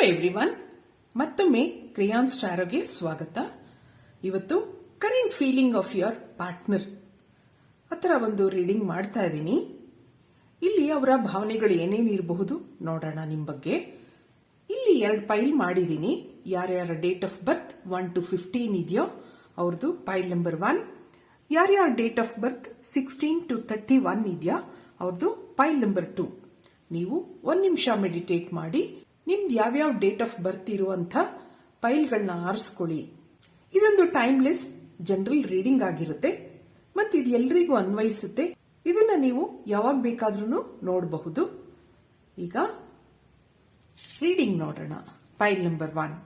Everyone, ಮತ್ತೊಮ್ಮೆ ಕ್ರಿಯಾನ್ಸ್ ಟಾರೋಗೆ ಸ್ವಾಗತ. ಇವತ್ತು current feeling of your partner ಹತ್ರ ಒಂದು ರೀಡಿಂಗ್ ಮಾಡ್ತಾ ಇದ್ದೀನಿ. ಇಲ್ಲಿ ಅವರ ಭಾವನೆಗಳು ಏನೇನಿರಬಹುದು ನೋಡೋಣ. ನಿಮ್ಮ ಬಗ್ಗೆ ಇಲ್ಲಿ 2 ಪೈಲ್ ಮಾಡಿದ್ದೀನಿ. ಯಾರ್ಯಾರ ಡೇಟ್ ಆಫ್ ಬರ್ತ್ 1 to 15 ಇದೆಯೋ ಅವ್ರದ್ದು ಪೈಲ್ ನಂಬರ್ 1. ಯಾರ್ಯಾರ ಡೇಟ್ ಆಫ್ ಬರ್ತ್ 16 to 31 ಇದೆಯಾ ಅವ್ರದ್ದು ಪೈಲ್ ನಂಬರ್ 2. ನೀವು 1 ನಿಮಿಷ ಮೆಡಿಟೇಟ್ ಮಾಡಿ ನಿಮ್ದು ಯಾವ್ಯಾವ ಡೇಟ್ ಆಫ್ ಬರ್ತ್ ಇರುವಂತ ಪೈಲ್ಗಳನ್ನ ಆರಿಸ್ಕೊಳ್ಳಿ. ಇದೊಂದು ಟೈಮ್ಲೆಸ್ ಜನರಲ್ ರೀಡಿಂಗ್ ಆಗಿರುತ್ತೆ ಮತ್ತು ಇದು ಎಲ್ರಿಗೂ ಅನ್ವಯಿಸುತ್ತೆ. ಇದನ್ನ ನೀವು ಯಾವಾಗ ಬೇಕಾದ್ರೂ ನೋಡಬಹುದು. ಈಗ ರೀಡಿಂಗ್ ನೋಡೋಣ. ಪೈಲ್ ನಂಬರ್ 1,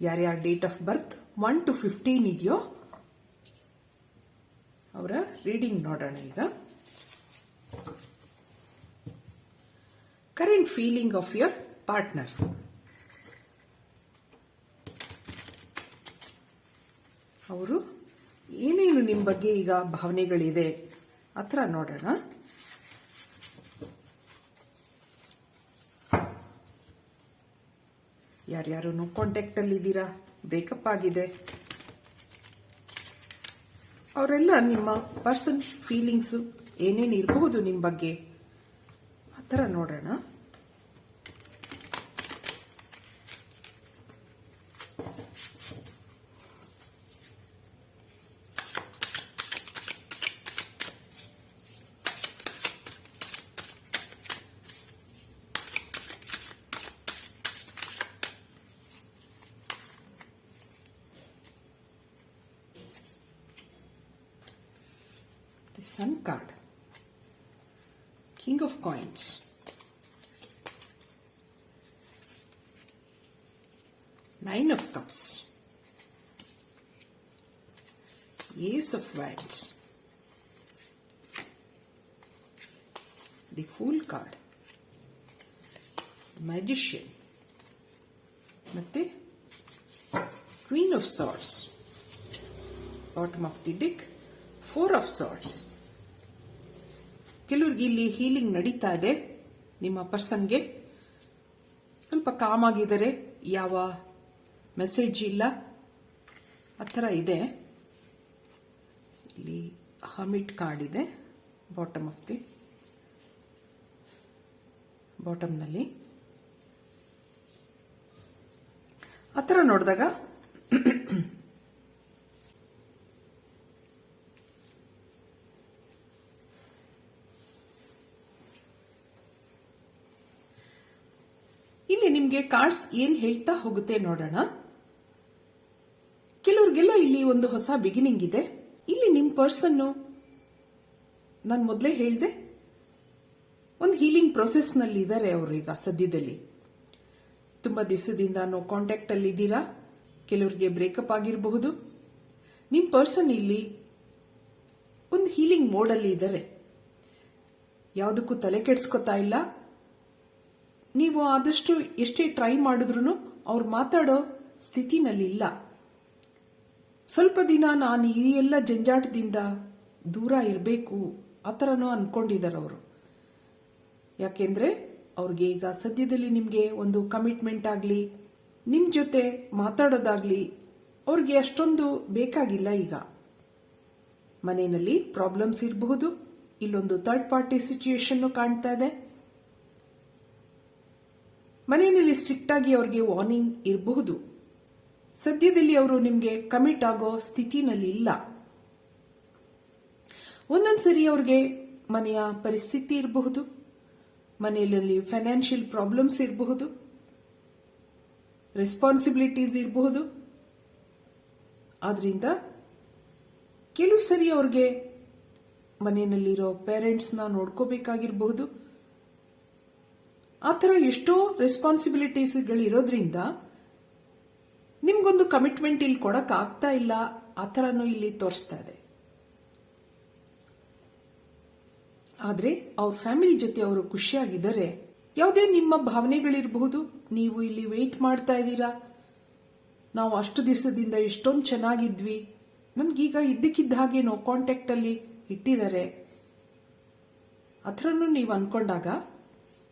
ಯಾರ್ಯಾರ ಡೇಟ್ ಆಫ್ ಬರ್ತ್ 1 to 15 ಇದೆಯೋ ಅವರ ರೀಡಿಂಗ್ ನೋಡೋಣ. ಈಗ current feeling of your partner. ಅವರು ಏನೇನು ನಿಮ್ಮ ಬಗ್ಗೆ ಈಗ ಭಾವನೆಗಳಿದೆ ಹತ್ರ ನೋಡೋಣ. ಯಾರ್ಯಾರು ಕಾಂಟ್ಯಾಕ್ಟ್ ಅಲ್ಲಿ ಇದ್ದೀರಾ, ಬ್ರೇಕಪ್ ಆಗಿದೆ, ಅವರೆಲ್ಲ ನಿಮ್ಮ ಪರ್ಸನ್ ಫೀಲಿಂಗ್ಸ್ ಏನೇನು ಇರಬಹುದು ನಿಮ್ಮ ಬಗ್ಗೆ ಆ ಥರ ನೋಡೋಣ. The Sun card, King of Coins, Nine of Cups, Ace of Wands, the Fool card, the Magician, ಮತ್ತೆ Queen of Swords, bottom of the deck, Four of Swords. ಕೆಲವ್ರಿಗೆ ಇಲ್ಲಿ ಹೀಲಿಂಗ್ ನಡೀತಾ ಇದೆ. ನಿಮ್ಮ ಪರ್ಸನ್ಗೆ ಸ್ವಲ್ಪ ಕಾಮ್ ಆಗಿದ್ದಾರೆ, ಯಾವ ಮೆಸೇಜ್ ಇಲ್ಲ ಆ ಥರ ಇದೆ. ಇಲ್ಲಿ ಹರ್ಮಿಟ್ ಕಾರ್ಡ್ ಇದೆ ಬಾಟಮ್ನಲ್ಲಿ. ಆ ಥರ ನೋಡಿದಾಗ ಇಲ್ಲಿ ನಿಮ್ಗೆ ಕಾರ್ಡ್ಸ್ ಏನ್ ಹೇಳ್ತಾ ಹೋಗುತ್ತೆ ನೋಡೋಣ. ಕೆಲವ್ರಿಗೆಲ್ಲ ಇಲ್ಲಿ ಒಂದು ಹೊಸ ಬಿಗಿನಿಂಗ್ ಇದೆ. ಇಲ್ಲಿ ನಿಮ್ ಪರ್ಸನ್, ನಾನು ಮೊದಲೇ ಹೇಳಿದೆ, ಒಂದು ಹೀಲಿಂಗ್ ಪ್ರೊಸೆಸ್ ನಲ್ಲಿ ಇದ್ದಾರೆ ಅವರು. ಈಗ ಸದ್ಯದಲ್ಲಿ ತುಂಬಾ ದಿವಸದಿಂದ ಕಾಂಟ್ಯಾಕ್ಟ್ ಅಲ್ಲಿ ಇದ್ದೀರಾ. ಕೆಲವರಿಗೆ ಬ್ರೇಕಪ್ ಆಗಿರಬಹುದು. ನಿಮ್ ಪರ್ಸನ್ ಇಲ್ಲಿ ಒಂದು ಹೀಲಿಂಗ್ ಮೋಡ್ ಅಲ್ಲಿ ಇದ್ದಾರೆ. ಯಾವುದಕ್ಕೂ ತಲೆ ಕೆಡಿಸ್ಕೊತಾ ಇಲ್ಲ. ನೀವು ಆದಷ್ಟು ಎಷ್ಟೇ ಟ್ರೈ ಮಾಡಿದ್ರು ಅವ್ರು ಮಾತಾಡೋ ಸ್ಥಿತಿನಲ್ಲಿ ಇಲ್ಲ. ಸ್ವಲ್ಪ ದಿನ ನಾನು ಈ ಎಲ್ಲ ಜಂಜಾಟದಿಂದ ದೂರ ಇರಬೇಕು ಆ ಥರನೂ ಅನ್ಕೊಂಡಿದ್ದಾರೆ ಅವರು. ಯಾಕೆಂದ್ರೆ ಅವ್ರಿಗೆ ಈಗ ಸದ್ಯದಲ್ಲಿ ನಿಮಗೆ ಒಂದು ಕಮಿಟ್ಮೆಂಟ್ ಆಗಲಿ, ನಿಮ್ಮ ಜೊತೆ ಮಾತಾಡೋದಾಗ್ಲಿ ಅವ್ರಿಗೆ ಅಷ್ಟೊಂದು ಬೇಕಾಗಿಲ್ಲ. ಈಗ ಮನೆಯಲ್ಲಿ ಪ್ರಾಬ್ಲಮ್ಸ್ ಇರಬಹುದು. ಇಲ್ಲೊಂದು ಥರ್ಡ್ ಪಾರ್ಟಿ ಸಿಚುಯೇಷನ್ ಕಾಣ್ತಾ ಇದೆ. ಮನೆಯಲ್ಲಿ ಸ್ಟ್ರಿಕ್ಟ್ ಆಗಿ ಅವ್ರಿಗೆ ವಾರ್ನಿಂಗ್ ಇರಬಹುದು. ಸದ್ಯದಲ್ಲಿ ಅವರು ನಿಮಗೆ ಕಮಿಟ್ ಆಗೋ ಸ್ಥಿತಿನಲ್ಲಿ ಇಲ್ಲ. ಒಂದೊಂದ್ಸರಿ ಅವ್ರಿಗೆ ಮನೆಯ ಪರಿಸ್ಥಿತಿ ಇರಬಹುದು, ಮನೆಯಲ್ಲಿ ಫೈನಾನ್ಷಿಯಲ್ ಪ್ರಾಬ್ಲಮ್ಸ್ ಇರಬಹುದು, ರೆಸ್ಪಾನ್ಸಿಬಿಲಿಟೀಸ್ ಇರಬಹುದು. ಆದ್ರಿಂದ ಕೆಲವು ಸರಿ ಅವ್ರಿಗೆ ಮನೆಯಲ್ಲಿರೋ ಪೇರೆಂಟ್ಸ್ನ ನೋಡ್ಕೋಬೇಕಾಗಿರಬಹುದು. ಆ ಥರ ಎಷ್ಟೋ ರೆಸ್ಪಾನ್ಸಿಬಿಲಿಟೀಸ್ಗಳಿರೋದ್ರಿಂದ ನಿಮ್ಗೊಂದು ಕಮಿಟ್ಮೆಂಟ್ ಇಲ್ಲಿ ಕೊಡಕ್ ಆಗ್ತಾ ಇಲ್ಲ. ಆ ಥರನೂ ಇಲ್ಲಿ ತೋರಿಸ್ತಾ ಇದೆ. ಆದ್ರೆ ಅವ್ರ ಫ್ಯಾಮಿಲಿ ಜೊತೆ ಅವರು ಖುಷಿಯಾಗಿದ್ದಾರೆ. ಯಾವುದೇ ನಿಮ್ಮ ಭಾವನೆಗಳಿರಬಹುದು. ನೀವು ಇಲ್ಲಿ ವೇಟ್ ಮಾಡ್ತಾ ಇದ್ದೀರಾ, ನಾವು ಅಷ್ಟು ದಿವಸದಿಂದ ಎಷ್ಟೊಂದು ಚೆನ್ನಾಗಿದ್ವಿ, ನನ್ಗೀಗ ಇದ್ದಕ್ಕಿದ್ದ ಹಾಗೆ ಕಾಂಟ್ಯಾಕ್ಟ್ ಅಲ್ಲಿ ಇಟ್ಟಿದ್ದಾರೆ ಆ ಥರನೂ ನೀವು ಅನ್ಕೊಂಡಾಗ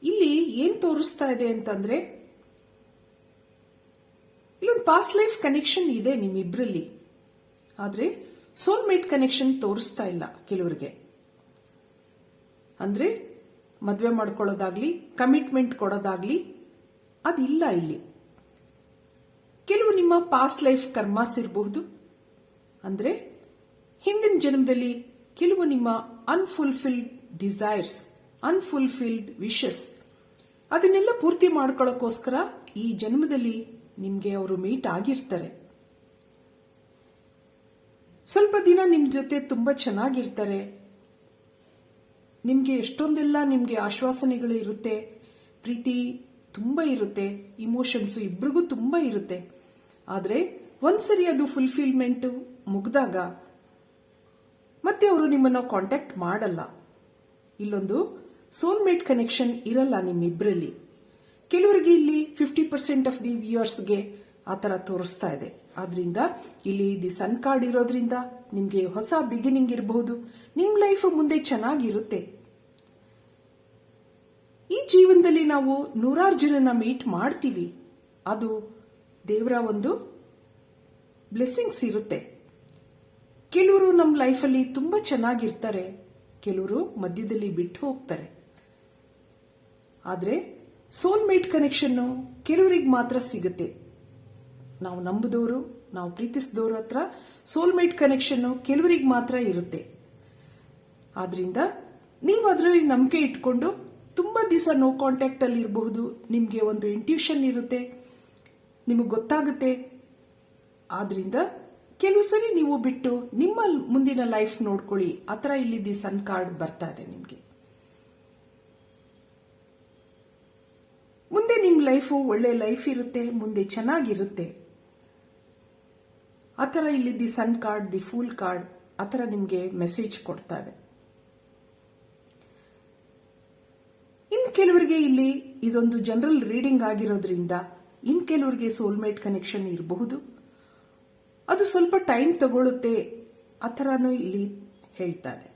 ಇಲ್ಲಿ ಏನ್ ತೋರಿಸ್ತಾ ಇದೆ ಅಂತಂದ್ರೆ ಇಲ್ಲೊಂದು ಪಾಸ್ಟ್ ಲೈಫ್ ಕನೆಕ್ಷನ್ ಇದೆ ನಿಮ್ಮಿಬ್ಬರಲ್ಲಿ, ಆದರೆ ಸೋಲ್ಮೇಟ್ ಕನೆಕ್ಷನ್ ತೋರಿಸ್ತಾ ಇಲ್ಲ ಕೆಲವರಿಗೆ. ಅಂದ್ರೆ ಮದುವೆ ಮಾಡ್ಕೊಳ್ಳೋದಾಗ್ಲಿ, ಕಮಿಟ್ಮೆಂಟ್ ಕೊಡೋದಾಗ್ಲಿ ಅದಿಲ್ಲ ಇಲ್ಲಿ. ಕೆಲವು ನಿಮ್ಮ ಪಾಸ್ಟ್ ಲೈಫ್ ಕರ್ಮಾಸ್ ಇರಬಹುದು. ಅಂದ್ರೆ ಹಿಂದಿನ ಜನ್ಮದಲ್ಲಿ ಕೆಲವು ನಿಮ್ಮ ಅನ್ಫುಲ್ಫಿಲ್ಡ್ ಡಿಸೈರ್ಸ್, ಅನ್ಫುಲ್ಫಿಲ್ಡ್ ವಿಶಸ್, ಅದನ್ನೆಲ್ಲ ಪೂರ್ತಿ ಮಾಡ್ಕೊಳ್ಳೋಕ್ಕೋಸ್ಕರ ಈ ಜನ್ಮದಲ್ಲಿ ನಿಮ್ಗೆ ಅವರು ಮೀಟ್ ಆಗಿರ್ತಾರೆ. ಸ್ವಲ್ಪ ದಿನ ನಿಮ್ ಜೊತೆ ತುಂಬಾ ಚೆನ್ನಾಗಿರ್ತಾರೆ. ನಿಮ್ಗೆ ಎಷ್ಟೊಂದೆಲ್ಲ ನಿಮ್ಗೆ ಆಶ್ವಾಸನೆಗಳು ಇರುತ್ತೆ, ಪ್ರೀತಿ ತುಂಬಾ ಇರುತ್ತೆ, ಇಮೋಷನ್ಸ್ ಇಬ್ರಿಗೂ ತುಂಬಾ ಇರುತ್ತೆ. ಆದ್ರೆ ಒಂದ್ಸರಿ ಅದು ಫುಲ್ಫಿಲ್ಮೆಂಟ್ ಮುಗ್ದಾಗ ಮತ್ತೆ ಅವರು ನಿಮ್ಮನ್ನ ಕಾಂಟ್ಯಾಕ್ಟ್ ಮಾಡಲ್ಲ. ಇಲ್ಲೊಂದು ಸೋಲ್ಮೇಟ್ ಕನೆಕ್ಷನ್ ಇರಲ್ಲ ನಿಮ್ಮಿಬ್ಬರಲ್ಲಿ. ಕೆಲವರಿಗೆ ಇಲ್ಲಿ 50% ಆಫ್ ದಿ ವ್ಯೂಯರ್ಸ್ಗೆ ಆ ತರ ತೋರಿಸ್ತಾ ಇದೆ. ಆದ್ರಿಂದ ಇಲ್ಲಿ ದಿ ಸನ್ ಕಾರ್ಡ್ ಇರೋದ್ರಿಂದ ನಿಮ್ಗೆ ಹೊಸ ಬಿಗಿನಿಂಗ್ ಇರಬಹುದು. ನಿಮ್ ಲೈಫ್ ಮುಂದೆ ಚೆನ್ನಾಗಿರುತ್ತೆ. ಈ ಜೀವನದಲ್ಲಿ ನಾವು ನೂರಾರು ಜನನ ಮೀಟ್ ಮಾಡ್ತೀವಿ. ಅದು ದೇವರ ಒಂದು ಬ್ಲೆಸ್ಸಿಂಗ್ಸ್ ಇರುತ್ತೆ. ಕೆಲವರು ನಮ್ಮ ಲೈಫಲ್ಲಿ ತುಂಬಾ ಚೆನ್ನಾಗಿರ್ತಾರೆ, ಕೆಲವರು ಮಧ್ಯದಲ್ಲಿ ಬಿಟ್ಟು ಹೋಗ್ತಾರೆ. ಆದ್ರೆ ಸೋಲ್ಮೇಟ್ ಕನೆಕ್ಷನ್ ಕೆಲವರಿಗೆ ಮಾತ್ರ ಸಿಗುತ್ತೆ. ನಾವು ನಂಬಿದವರು, ನಾವು ಪ್ರೀತಿಸಿದವ್ರ ಹತ್ರ ಸೋಲ್ಮೇಟ್ ಕನೆಕ್ಷನ್ ಕೆಲವರಿಗೆ ಮಾತ್ರ ಇರುತ್ತೆ. ಆದ್ರಿಂದ ನೀವು ಅದರಲ್ಲಿ ನಂಬಿಕೆ ಇಟ್ಕೊಂಡು ತುಂಬಾ ದಿವಸ ನೋ ಕಾಂಟ್ಯಾಕ್ಟ್ ಅಲ್ಲಿ ಇರಬಹುದು. ನಿಮ್ಗೆ ಒಂದು ಇಂಟ್ಯೂಷನ್ ಇರುತ್ತೆ, ನಿಮಗೆ ಗೊತ್ತಾಗುತ್ತೆ. ಆದ್ರಿಂದ ಕೆಲವು ಸರಿ ನೀವು ಬಿಟ್ಟು ನಿಮ್ಮ ಮುಂದಿನ ಲೈಫ್ ನೋಡ್ಕೊಳ್ಳಿ. ಆತರ ಇಲ್ಲಿ ದಿ ಸನ್ ಕಾರ್ಡ್ ಬರ್ತಾ ಇದೆ ನಿಮ್ಗೆ. ಮುಂದೆ ನಿಮ್ ಲೈಫು ಒಳ್ಳೆ ಲೈಫ್ ಇರುತ್ತೆ, ಮುಂದೆ ಚೆನ್ನಾಗಿರುತ್ತೆ. ಆತರ ಇಲ್ಲಿ the sun card, the fool card ಆತರ ನಿಮ್ಗೆ ಮೆಸೇಜ್ ಕೊಡ್ತಾ ಇದೆ. ಇನ್ ಕೆಲವರಿಗೆ ಇಲ್ಲಿ ಇದೊಂದು ಜನರಲ್ ರೀಡಿಂಗ್ ಆಗಿರೋದ್ರಿಂದ ಇನ್ ಕೆಲವರಿಗೆ ಸೋಲ್ಮೇಟ್ ಕನೆಕ್ಷನ್ ಇರಬಹುದು. ಅದು ಸ್ವಲ್ಪ ಟೈಮ್ ತಗೊಳ್ಳುತ್ತೆ, ಆ ಥರನೂ ಇಲ್ಲಿ ಹೇಳ್ತಾ ಇದೆ.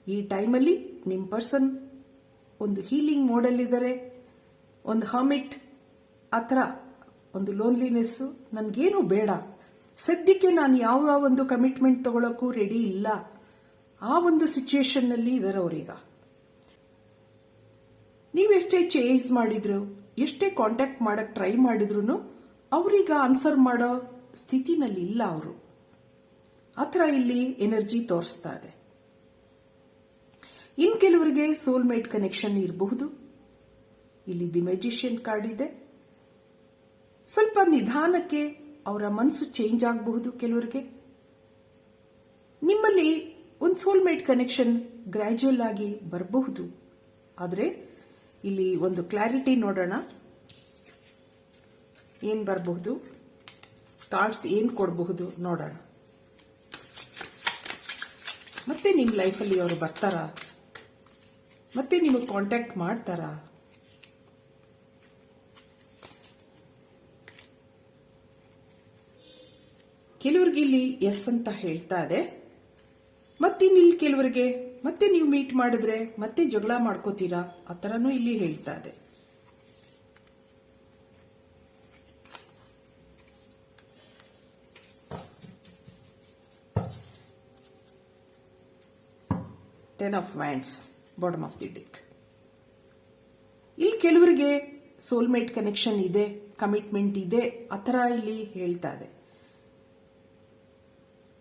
ಈ ಟೈಮಲ್ಲಿ ನಿಮ್ಮ ಪರ್ಸನ್ ಒಂದು ಹೀಲಿಂಗ್ ಮೋಡಲ್ಲಿದ್ದಾರೆ, ಒಂದು ಹರ್ಮಿಟ್, ಆ ಥರ ಒಂದು ಲೋನ್ಲಿನೆಸ್ಸು, ನನಗೇನು ಬೇಡ, ಸದ್ಯಕ್ಕೆ ನಾನು ಯಾವ ಒಂದು ಕಮಿಟ್ಮೆಂಟ್ ತಗೊಳ್ಳೋಕ್ಕೂ ರೆಡಿ ಇಲ್ಲ, ಆ ಒಂದು ಸಿಚುಯೇಷನ್ನಲ್ಲಿ ಇದ್ದಾರೆ ಅವರೀಗ. ನೀವೆಷ್ಟೇ ಚೇಂಜ್ ಮಾಡಿದ್ರು, ಎಷ್ಟೇ ಕಾಂಟ್ಯಾಕ್ಟ್ ಮಾಡಕ್ ಟ್ರೈ ಮಾಡಿದ್ರು ಅವ್ರೀಗ ಆನ್ಸರ್ ಮಾಡೋ ಸ್ಥಿತಿನಲ್ಲಿ ಇಲ್ಲ ಅವರು. ಆ ಥರ ಇಲ್ಲಿ ಎನರ್ಜಿ ತೋರಿಸ್ತಾ ಇದೆ. ಇನ್ ಕೆಲವರಿಗೆ ಸೋಲ್ಮೇಟ್ ಕನೆಕ್ಷನ್ ಇರಬಹುದು. ಇಲ್ಲಿ ದಿ ಮ್ಯಾಜಿಷಿಯನ್ ಕಾರ್ಡ್ ಇದೆ. ಸ್ವಲ್ಪ ನಿಧಾನಕ್ಕೆ ಅವರ ಮನಸ್ಸು ಚೇಂಜ್ ಆಗಬಹುದು. ಕೆಲವರಿಗೆ ನಿಮ್ಮಲ್ಲಿ ಒಂದು ಸೋಲ್ಮೇಟ್ ಕನೆಕ್ಷನ್ ಗ್ರಾಜುವಲ್ ಆಗಿ ಬರಬಹುದು. ಆದರೆ ಇಲ್ಲಿ ಒಂದು ಕ್ಲಾರಿಟಿ ನೋಡೋಣ, ಏನ್ ಬರಬಹುದು, ಕಾರ್ಡ್ಸ್ ಏನ್ ಕೊಡಬಹುದು ನೋಡೋಣ. ಮತ್ತೆ ನಿಮ್ಮ ಲೈಫಲ್ಲಿ ಅವರು ಬರ್ತಾರಾ, ಮತ್ತೆ ನಿಮಗೆ ಕಾಂಟ್ಯಾಕ್ಟ್ ಮಾಡ್ತಾರಾ? ಕೆಲವರಿಗೆ ಇಲ್ಲಿ ಎಸ್ ಅಂತ ಹೇಳ್ತಾ ಇದೆ. ಮತ್ತಿನ್ನಿಲ್ಲಿ ಕೆಲವರಿಗೆ ಮತ್ತೆ ನೀವು ಮೀಟ್ ಮಾಡಿದ್ರೆ ಮತ್ತೆ ಜಗಳ ಮಾಡ್ಕೋತೀರಾ, ಆ ಥರನೂ ಇಲ್ಲಿ ಹೇಳ್ತಾ ಇದೆ. Ten of wands, bottom of the deck. ಇಲ್ಲಿ ಕೆಲವರಿಗೆ ಸೋಲ್ಮೇಟ್ ಕನೆಕ್ಷನ್ ಇದೆ, ಕಮಿಟ್ಮೆಂಟ್ ಇದೆ, ಆ ಥರ ಇಲ್ಲಿ ಹೇಳ್ತಾ ಇದೆ.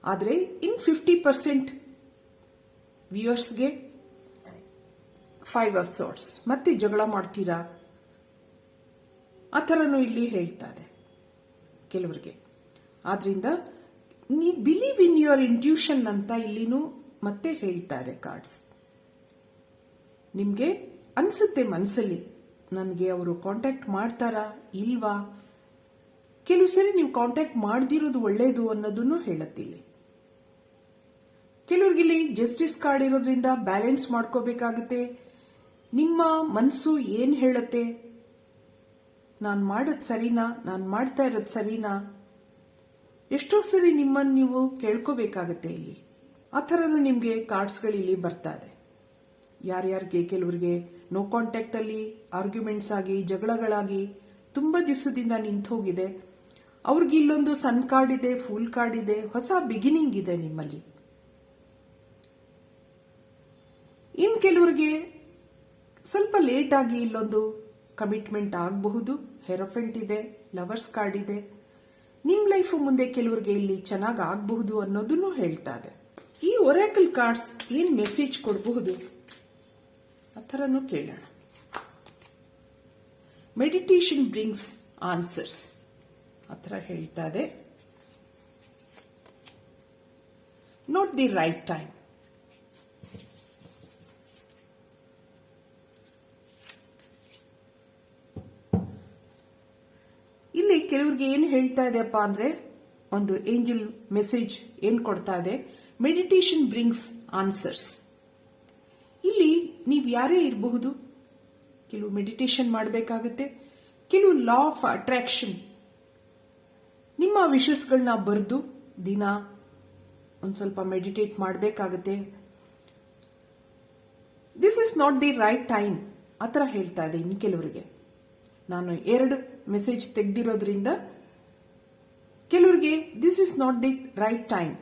ಆದರೆ ಇನ್ 50% ವ್ಯೂಯರ್ಸ್ಗೆ 5 ಆಫ್ ಸೋರ್ಟ್ಸ್, ಮತ್ತೆ ಜಗಳ ಮಾಡ್ತೀರಾ, ಆ ಥರನೂ ಇಲ್ಲಿ ಹೇಳ್ತಾ ಇದೆ ಕೆಲವರಿಗೆ. ಆದ್ರಿಂದ ನೀವು ಬಿಲೀವ್ ಇನ್ ಯುವರ್ ಇಂಟ್ಯೂಷನ್ ಅಂತ ಇಲ್ಲಿನೂ ಮತ್ತೆ ಹೇಳ್ತಾ ಇದೆ ಕಾರ್ಡ್ಸ್. ನಿಮ್ಗೆ ಅನ್ಸುತ್ತೆ ಮನಸ್ಸಲ್ಲಿ, ನನಗೆ ಅವರು ಕಾಂಟ್ಯಾಕ್ಟ್ ಮಾಡ್ತಾರಾ ಇಲ್ವಾ, ಕೆಲವು ಸರಿ ನೀವು ಕಾಂಟ್ಯಾಕ್ಟ್ ಮಾಡದಿರೋದು ಒಳ್ಳೇದು ಅನ್ನೋದನ್ನು ಹೇಳತ್ತಿಲ್ಲಿ. ಕೆಲವ್ರಿಗಿಲ್ಲಿ ಜಸ್ಟಿಸ್ ಕಾರ್ಡ್ ಇರೋದ್ರಿಂದ ಬ್ಯಾಲೆನ್ಸ್ ಮಾಡ್ಕೋಬೇಕಾಗುತ್ತೆ. ನಿಮ್ಮ ಮನಸ್ಸು ಏನ್ ಹೇಳುತ್ತೆ, ನಾನು ಮಾಡೋದು ಸರಿನಾ, ನಾನು ಮಾಡ್ತಾ ಇರೋದು ಸರಿನಾ, ಎಷ್ಟೋ ಸರಿ ನಿಮ್ಮನ್ನು ನೀವು ಕೇಳ್ಕೋಬೇಕಾಗತ್ತೆ ಇಲ್ಲಿ. ಆ ಥರನೂ ನಿಮಗೆ ಕಾರ್ಡ್ಸ್ಗಳು ಇಲ್ಲಿ ಬರ್ತಾ ಇದೆ. ಯಾರ್ಯಾರಿಗೆ ಕೆಲವರಿಗೆ ನೋ ಕಾಂಟ್ಯಾಕ್ಟ್ ಅಲ್ಲಿ ಆರ್ಗ್ಯುಮೆಂಟ್ಸ್ ಆಗಿ ಜಗಳಗಳಾಗಿ ತುಂಬಾ ದಿವಸದಿಂದ ನಿಂತು ಹೋಗಿದೆ. ಅವ್ರಿಗೆ ಇಲ್ಲೊಂದು ಸನ್ ಕಾರ್ಡ್ ಇದೆ, ಫುಲ್ ಕಾರ್ಡ್ ಇದೆ, ಹೊಸ ಬಿಗಿನಿಂಗ್ ಇದೆ ನಿಮ್ಮಲ್ಲಿ. ಇನ್ ಕೆಲವರಿಗೆ ಸ್ವಲ್ಪ ಲೇಟ್ ಆಗಿ ಇಲ್ಲೊಂದು ಕಮಿಟ್ಮೆಂಟ್ ಆಗಬಹುದು. ಹೆರೋಫೆಂಟ್ ಇದೆ, ಲವರ್ಸ್ ಕಾರ್ಡ್ ಇದೆ. ನಿಮ್ ಲೈಫ್ ಮುಂದೆ ಕೆಲವರಿಗೆ ಇಲ್ಲಿ ಚೆನ್ನಾಗಿ ಆಗಬಹುದು ಅನ್ನೋದನ್ನು ಹೇಳ್ತಾ ಇದೆ. ಈ ಒರಾಕಲ್ ಕಾರ್ಡ್ಸ್ ಏನ್ ಮೆಸೇಜ್ ಕೊಡಬಹುದು ಆ ಥರನೂ ಕೇಳೋಣ. ಮೆಡಿಟೇಷನ್ ಬ್ರಿಂಗ್ಸ್ ಆನ್ಸರ್ಸ್ ಆ ಥರ ಹೇಳ್ತಾ ಇದೆ. Not the right time. ಇಲ್ಲಿ ಕೆಲವ್ರಿಗೆ ಏನು ಹೇಳ್ತಾ ಇದೆಯಪ್ಪ ಅಂದ್ರೆ, ಒಂದು ಏಂಜಲ್ ಮೆಸೇಜ್ ಏನ್ ಕೊಡ್ತಾ ಇದೆ, ಮೆಡಿಟೇಷನ್ ಬ್ರಿಂಗ್ಸ್ ಆನ್ಸರ್ಸ್. ಇಲ್ಲಿ ನೀವು ಯಾರೇ ಇರಬಹುದು, ಕೆಲವು ಮೆಡಿಟೇಷನ್ ಮಾಡಬೇಕಾಗುತ್ತೆ, ಕೆಲವು ಲಾ ಆಫ್ ಅಟ್ರಾಕ್ಷನ್ ನಿಮ್ಮ ವಿಷಸ್ಗಳನ್ನ ಬರೆದು ದಿನ ಒಂದ್ ಸ್ವಲ್ಪ ಮೆಡಿಟೇಟ್ ಮಾಡಬೇಕಾಗುತ್ತೆ. This is not the right time ಆ ಥರ ಹೇಳ್ತಾ ಇದೆ. ಇನ್ನು ಕೆಲವರಿಗೆ ನಾನು 2 ಮೆಸೇಜ್ ತೆಗೆದಿರೋದ್ರಿಂದ ಕೆಲವರಿಗೆ this is not the right time.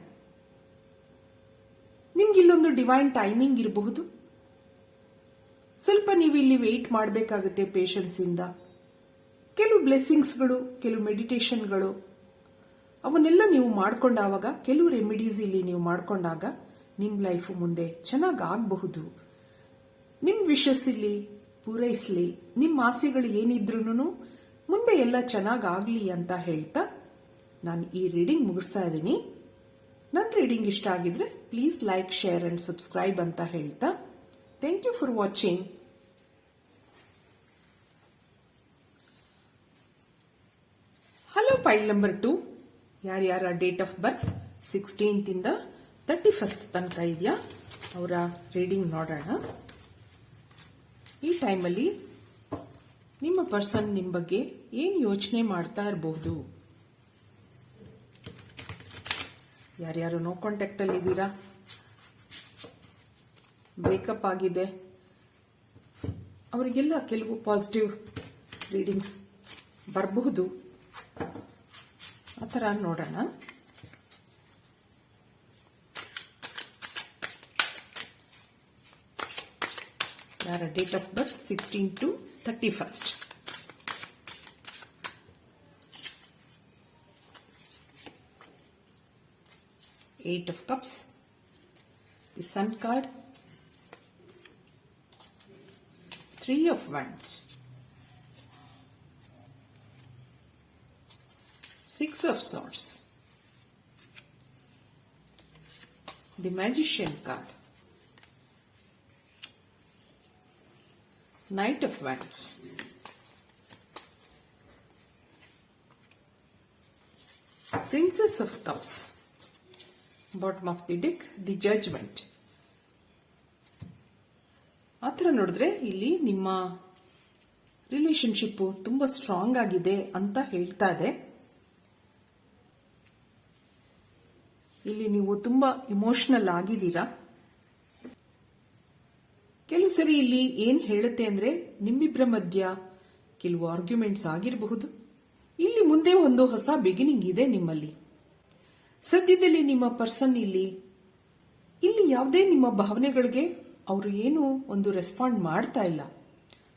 ನಿಮ್ಗೆ ಇಲ್ಲೊಂದು ಡಿವೈನ್ ಟೈಮಿಂಗ್ ಇರಬಹುದು. ಸ್ವಲ್ಪ ನೀವು ಇಲ್ಲಿ ವೆಯ್ಟ್ ಮಾಡಬೇಕಾಗುತ್ತೆ ಪೇಷನ್ಸ್ ಇಂದ. ಕೆಲವು ಬ್ಲೆಸ್ಸಿಂಗ್ಸ್ಗಳು, ಕೆಲವು ಮೆಡಿಟೇಷನ್ಗಳು ಅವನ್ನೆಲ್ಲ ನೀವು ಮಾಡ್ಕೊಂಡಾಗ, ಕೆಲವು ರೆಮಿಡೀಸ್ ಇಲ್ಲಿ ನೀವು ಮಾಡ್ಕೊಂಡಾಗ ನಿಮ್ಮ ಲೈಫ್ ಮುಂದೆ ಚೆನ್ನಾಗಿ ಆಗಬಹುದು. ನಿಮ್ಮ ವಿಶಸ್ ಇಲ್ಲಿ ಪೂರೈಸಲಿ, ನಿಮ್ಮ ಆಸೆಗಳು ಏನಿದ್ರೂ ಮುಂದೆ ಎಲ್ಲ ಚೆನ್ನಾಗಾಗಲಿ ಅಂತ ಹೇಳ್ತಾ ನಾನು ಈ ರೀಡಿಂಗ್ ಮುಗಿಸ್ತಾ ಇದ್ದೀನಿ. ನನ್ನ ರೀಡಿಂಗ್ ಇಷ್ಟ ಆಗಿದ್ರೆ please like, share and subscribe ಅಂತ ಹೇಳ್ತಾ thank you for watching. Hello pile number 2, ಯಾರ್ಯಾರ ಡೇಟ್ ಆಫ್ ಬರ್ತ್ 16th ಇಂದ 31st ತನಕ ಇದೆಯಾ ಅವರ ರೀಡಿಂಗ್ ನೋಡೋಣ. ಈ ಟೈಮಲ್ಲಿ ನಿಮ್ಮ ಪರ್ಸನ್ ನಿಮ್ಮ ಬಗ್ಗೆ ಏನು ಯೋಚನೆ ಮಾಡ್ತಾ ಇರಬಹುದು? ಯಾರ್ಯಾರು ನೋ ಕಾಂಟ್ಯಾಕ್ಟ್ ಅಲ್ಲಿ ಇದ್ದೀರಾ, ಬ್ರೇಕಪ್ ಆಗಿದೆ, ಅವರಿಗೆಲ್ಲ ಕೆಲವು ಪಾಸಿಟಿವ್ ರೀಡಿಂಗ್ಸ್ ಬರಬಹುದು. ಆ ಥರ ನೋಡೋಣ. ಯಾರ date of birth 16 to 31st. Eight of Cups, the Sun card, 3 of Wands, 6 of Swords, the Magician card, Knight of Wands, Princess of Cups, bottom of the deck, the Judgment. ಆ ಥರ ನೋಡಿದ್ರೆ ಇಲ್ಲಿ ನಿಮ್ಮ ರಿಲೇಶನ್ಶಿಪ್ ತುಂಬಾ strong ಆಗಿದೆ ಅಂತ ಹೇಳ್ತಾ ಇದೆ. ಇಲ್ಲಿ ನೀವು ತುಂಬಾ ಇಮೋಷನಲ್ ಆಗಿದ್ದೀರಾ. ಕೆಲವು ಸರಿ ಇಲ್ಲಿ ಏನ್ ಹೇಳುತ್ತೆ ಅಂದ್ರೆ, ನಿಮ್ಮಿಬ್ಬರ ಮಧ್ಯ ಕೆಲವು ಆರ್ಗ್ಯುಮೆಂಟ್ಸ್ ಆಗಿರಬಹುದು. ಇಲ್ಲಿ ಮುಂದೆ ಒಂದು ಹೊಸ ಬಿಗಿನಿಂಗ್ ಇದೆ ನಿಮ್ಮಲ್ಲಿ. ಸದ್ಯದಲ್ಲಿ ನಿಮ್ಮ ಪರ್ಸನ್ ಇಲ್ಲಿ ಯಾವುದೇ ನಿಮ್ಮ ಭಾವನೆಗಳಿಗೆ ಅವರು ಏನು ಒಂದು ರೆಸ್ಪಾಂಡ್ ಮಾಡ್ತಾ ಇಲ್ಲ.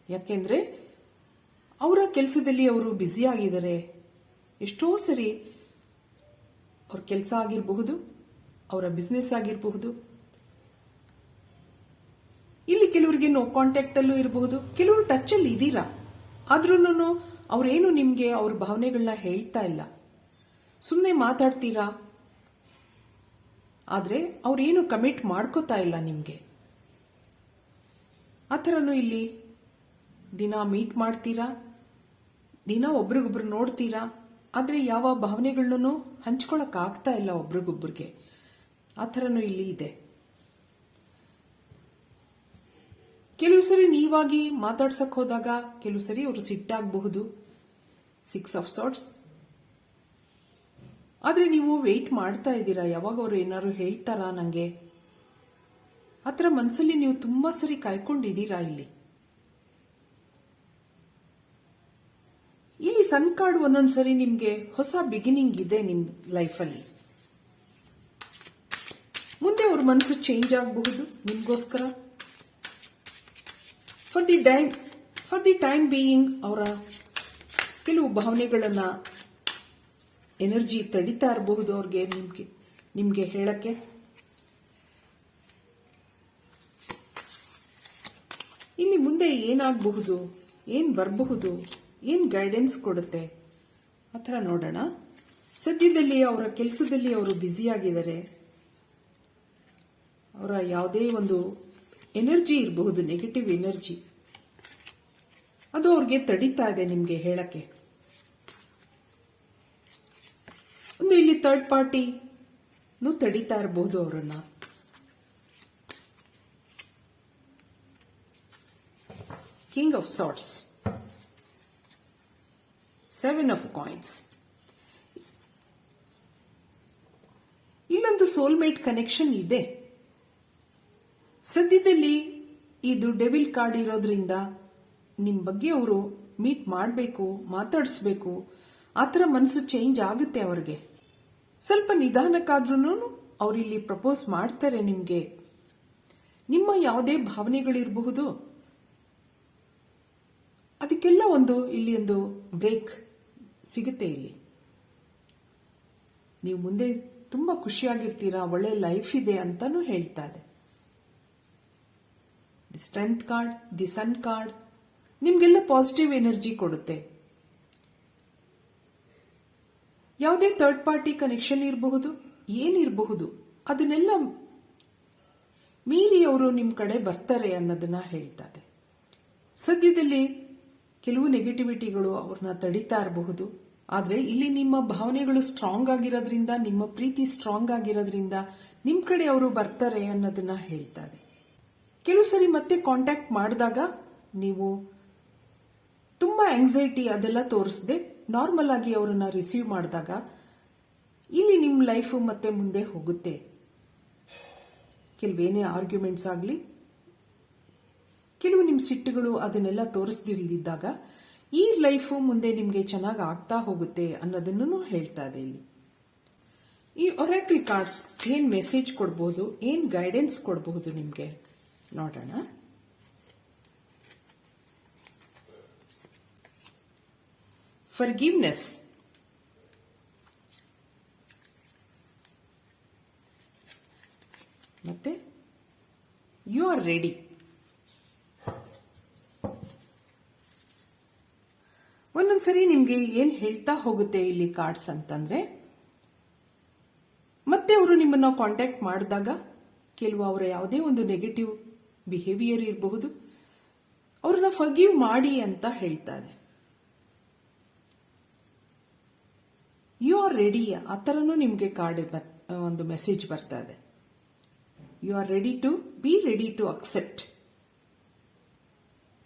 ಯಾಕೆಂದ್ರೆ ಅವರ ಕೆಲಸದಲ್ಲಿ ಅವರು ಬ್ಯುಸಿ ಆಗಿದ್ದಾರೆ. ಎಷ್ಟೋ ಸರಿ ಅವ್ರ ಕೆಲಸ ಆಗಿರಬಹುದು, ಅವರ ಬಿಸ್ನೆಸ್ ಆಗಿರಬಹುದು. ಇಲ್ಲಿ ಕೆಲವರಿಗೆ ನೋ ಕಾಂಟ್ಯಾಕ್ಟ್ ಅಲ್ಲೂ ಇರಬಹುದು, ಕೆಲವರು ಟಚ್ ಅಲ್ಲಿ ಇದ್ದೀರಾ, ಆದ್ರೂನು ಅವ್ರೇನು ನಿಮ್ಗೆ ಅವ್ರ ಭಾವನೆಗಳನ್ನ ಹೇಳ್ತಾ ಇಲ್ಲ. ಸುಮ್ಮನೆ ಮಾತಾಡ್ತೀರಾ, ಆದ್ರೆ ಅವ್ರೇನು ಕಮಿಟ್ ಮಾಡ್ಕೋತಾ ಇಲ್ಲ ನಿಮ್ಗೆ. ಆ ಥರನೂ ಇಲ್ಲಿ ದಿನ ಮೀಟ್ ಮಾಡ್ತೀರಾ, ದಿನ ಒಬ್ರಿಗೊಬ್ರು ನೋಡ್ತೀರಾ, ಆದ್ರೆ ಯಾವ ಭಾವನೆಗಳನ್ನೂ ಹಂಚ್ಕೊಳಕ್ ಆಗ್ತಾ ಇಲ್ಲ ಒಬ್ರಿಗೊಬ್ರಿಗೆ. ಆ ಥರನೂ ಇಲ್ಲಿ ಇದೆ. ಕೆಲವು ಸರಿ ನೀವಾಗಿ ಮಾತಾಡ್ಸಕ್ ಹೋದಾಗ ಕೆಲವು ಸರಿ ಅವರು ಸಿಟ್ಟಾಗಬಹುದು. 6 of Swords. ಆದ್ರೆ ನೀವು ವೆಯ್ಟ್ ಮಾಡ್ತಾ ಇದ್ದೀರಾ, ಯಾವಾಗ ಅವರು ಏನಾದ್ರು ಹೇಳ್ತಾರಾ ನಂಗೆ. ಆ ಥರ ಮನಸ್ಸಲ್ಲಿ ನೀವು ತುಂಬಾ ಸರಿ ಕಾಯ್ಕೊಂಡಿದ್ದೀರಾ ಇಲ್ಲಿ. ಸನ್ ಕಾರ್ಡ್ ಒಂದೊಂದ್ಸರಿ ನಿಮ್ಗೆ ಹೊಸ ಬಿಗಿನಿಂಗ್ ಇದೆ ನಿಮ್ ಲೈಫಲ್ಲಿ. ಮುಂದೆ ಅವ್ರ ಮನಸ್ಸು ಚೇಂಜ್ ಆಗಬಹುದು ನಿಮ್ಗೋಸ್ಕರ. ಫಾರ್ ದಿ ಟೈಮ್ ಬೀಯಿಂಗ್ ಅವರ ಕೆಲವು ಭಾವನೆಗಳನ್ನ ಎನರ್ಜಿ ತಡಿತಾ ಇರಬಹುದು ಅವ್ರಿಗೆ ನಿಮ್ಗೆ ಹೇಳಕ್ಕೆ. ಇಲ್ಲಿ ಮುಂದೆ ಏನಾಗಬಹುದು, ಏನ್ ಬರಬಹುದು, ಏನ್ ಗೈಡೆನ್ಸ್ ಕೊಡುತ್ತೆ ಆ ಥರ ನೋಡೋಣ. ಸದ್ಯದಲ್ಲಿ ಅವರ ಕೆಲಸದಲ್ಲಿ ಅವರು ಬ್ಯುಸಿಯಾಗಿದ್ದಾರೆ. ಅವರ ಯಾವುದೇ ಒಂದು ಎನರ್ಜಿ ಇರಬಹುದು, ನೆಗೆಟಿವ್ ಎನರ್ಜಿ, ಅದು ಅವ್ರಿಗೆ ತಡೀತಾ ಇದೆ ನಿಮ್ಗೆ ಹೇಳಕ್ಕೆ. ಒಂದು ಇಲ್ಲಿ ಥರ್ಡ್ ಪಾರ್ಟಿನೂ ತಡೀತಾ ಇರಬಹುದು ಅವರನ್ನ. King of swords, 7 of coins. ಇಲ್ಲೊಂದು ಸೋಲ್ಮೇಟ್ ಕನೆಕ್ಷನ್ ಇದೆ. ಸದ್ಯದಲ್ಲಿ ಇದು ಡೆವಿಲ್ ಕಾರ್ಡ್ ಇರೋದ್ರಿಂದ ನಿಮ್ ಬಗ್ಗೆ ಅವರು ಮೀಟ್ ಮಾಡಬೇಕು, ಮಾತಾಡಿಸ್ಬೇಕು, ಆ ಥರ ಮನಸ್ಸು ಚೇಂಜ್ ಆಗುತ್ತೆ ಅವ್ರಿಗೆ. ಸ್ವಲ್ಪ ನಿಧಾನಕ್ಕಾದ್ರೂ ಅವರಿಲ್ಲಿ ಪ್ರಪೋಸ್ ಮಾಡ್ತಾರೆ ನಿಮ್ಗೆ. ನಿಮ್ಮ ಯಾವುದೇ ಭಾವನೆಗಳಿರಬಹುದು, ಅದಕ್ಕೆಲ್ಲ ಇಲ್ಲಿ ಒಂದು ಬ್ರೇಕ್ ಸಿಗುತ್ತೆ. ಇಲ್ಲಿ ನೀವು ಮುಂದೆ ತುಂಬಾ ಖುಷಿಯಾಗಿರ್ತೀರಾ, ಒಳ್ಳೆ ಲೈಫ್ ಇದೆ ಅಂತಾನೂ ಹೇಳ್ತಾ ಇದೆ. The strength card, the sun card ನಿಮ್ಗೆಲ್ಲ ಪಾಸಿಟಿವ್ ಎನರ್ಜಿ ಕೊಡುತ್ತೆ. ಯಾವುದೇ ಥರ್ಡ್ ಪಾರ್ಟಿ ಕನೆಕ್ಷನ್ ಇರಬಹುದು, ಏನಿರಬಹುದು, ಅದನ್ನೆಲ್ಲ ಮೀರಿ ಅವರು ನಿಮ್ ಕಡೆ ಬರ್ತಾರೆ ಅನ್ನೋದನ್ನ ಹೇಳ್ತಾ ಇದೆ. ಸದ್ಯದಲ್ಲಿ ಕೆಲವು ನೆಗೆಟಿವಿಟಿಗಳು ಅವ್ರನ್ನ ತಡೀತಾ ಇರಬಹುದು. ಆದ್ರೆ ಇಲ್ಲಿ ನಿಮ್ಮ ಭಾವನೆಗಳು ಸ್ಟ್ರಾಂಗ್ ಆಗಿರೋದ್ರಿಂದ, ನಿಮ್ಮ ಪ್ರೀತಿ ಸ್ಟ್ರಾಂಗ್ ಆಗಿರೋದ್ರಿಂದ ನಿಮ್ ಕಡೆ ಅವರು ಬರ್ತಾರೆ ಅನ್ನೋದನ್ನ ಹೇಳ್ತಾ ಇದೆ. ಕೆಲವು ಸರಿ ಮತ್ತೆ ಕಾಂಟ್ಯಾಕ್ಟ್ ಮಾಡಿದಾಗ ನೀವು ತುಂಬಾ ಆಂಗ್ಸೈಟಿ ಅದೆಲ್ಲ ತೋರಿಸದೆ ನಾರ್ಮಲ್ ಆಗಿ ಅವರನ್ನ ರಿಸೀವ್ ಮಾಡಿದಾಗ ಇಲ್ಲಿ ನಿಮ್ಮ ಲೈಫ್ ಮತ್ತೆ ಮುಂದೆ ಹೋಗುತ್ತೆ. ಕೆಲವೇನೇ ಆರ್ಗ್ಯುಮೆಂಟ್ಸ್ ಆಗಲಿ, ಕೆಲವು ನಿಮ್ಮ ಸಿಟ್ಟುಗಳು ಅದನ್ನೆಲ್ಲ ತೋರಿಸದಿಲ್ಲದಿದ್ದಾಗ ಈ ಲೈಫ್ ಮುಂದೆ ನಿಮಗೆ ಚೆನ್ನಾಗಿ ಆಗ್ತಾ ಹೋಗುತ್ತೆ ಅನ್ನೋದನ್ನು ಹೇಳ್ತಾ ಇದೆ. ಇಲ್ಲಿ ಈ ಒರಾಕಲ್ ಕಾರ್ಡ್ಸ್ ಏನ್ ಮೆಸೇಜ್ ಕೊಡಬಹುದು, ಏನ್ ಗೈಡೆನ್ಸ್ ಕೊಡಬಹುದು ನಿಮ್ಗೆ ನೋಡೋಣ. ಫರ್ಗಿವ್ನೆಸ್, ಮತ್ತೆ ಯು ಆರ್ ರೆಡಿ. ಒಂದೊಂದ್ಸರಿ ನಿಮ್ಗೆ ಏನ್ ಹೇಳ್ತಾ ಹೋಗುತ್ತೆ ಇಲ್ಲಿ ಕಾರ್ಡ್ಸ್ ಅಂತಂದ್ರೆ, ಮತ್ತೆ ಅವರು ನಿಮ್ಮನ್ನ ಕಾಂಟ್ಯಾಕ್ಟ್ ಮಾಡಿದಾಗ ಕೆಲವು ಅವರ ಯಾವುದೇ ಒಂದು ನೆಗೆಟಿವ್ ಬಿಹೇವಿಯರ್ ಇರಬಹುದು, ಅವ್ರನ್ನ ಫರ್ಗಿವ್ ಮಾಡಿ ಅಂತ ಹೇಳ್ತಾ ಇದೆ. ಯು ಆರ್ ರೆಡಿ, ಆ ಥರನೂ ನಿಮಗೆ ಕಾರ್ಡ್ ಒಂದು ಮೆಸೇಜ್ ಬರ್ತಾ ಇದೆ. You are ready to be ready to accept.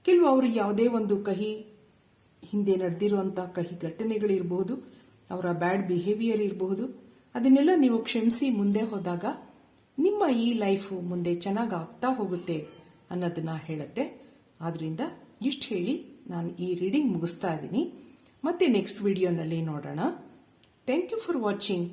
ಕೆಲವು ಅವರು ಯಾವುದೇ ಒಂದು ಕಹಿ ಹಿಂದೆ ನಡೆದಿರುವಂತಹ ಕಹಿ ಘಟನೆಗಳಿರಬಹುದು, ಅವರ ಬ್ಯಾಡ್ ಬಿಹೇವಿಯರ್ ಇರಬಹುದು, ಅದನ್ನೆಲ್ಲ ನೀವು ಕ್ಷಮಿಸಿ ಮುಂದೆ ಹೋದಾಗ ನಿಮ್ಮ ಈ ಲೈಫ್ ಮುಂದೆ ಚೆನ್ನಾಗಿ ಆಗ್ತಾ ಹೋಗುತ್ತೆ ಅನ್ನೋದನ್ನ ಹೇಳುತ್ತೆ. ಆದ್ರಿಂದ ಇಷ್ಟು ಹೇಳಿ ನಾನು ಈ ರೀಡಿಂಗ್ ಮುಗಿಸ್ತಾ ಇದ್ದೀನಿ. ಮತ್ತೆ ನೆಕ್ಸ್ಟ್ ವಿಡಿಯೋನಲ್ಲಿ ನೋಡೋಣ. Thank you for watching.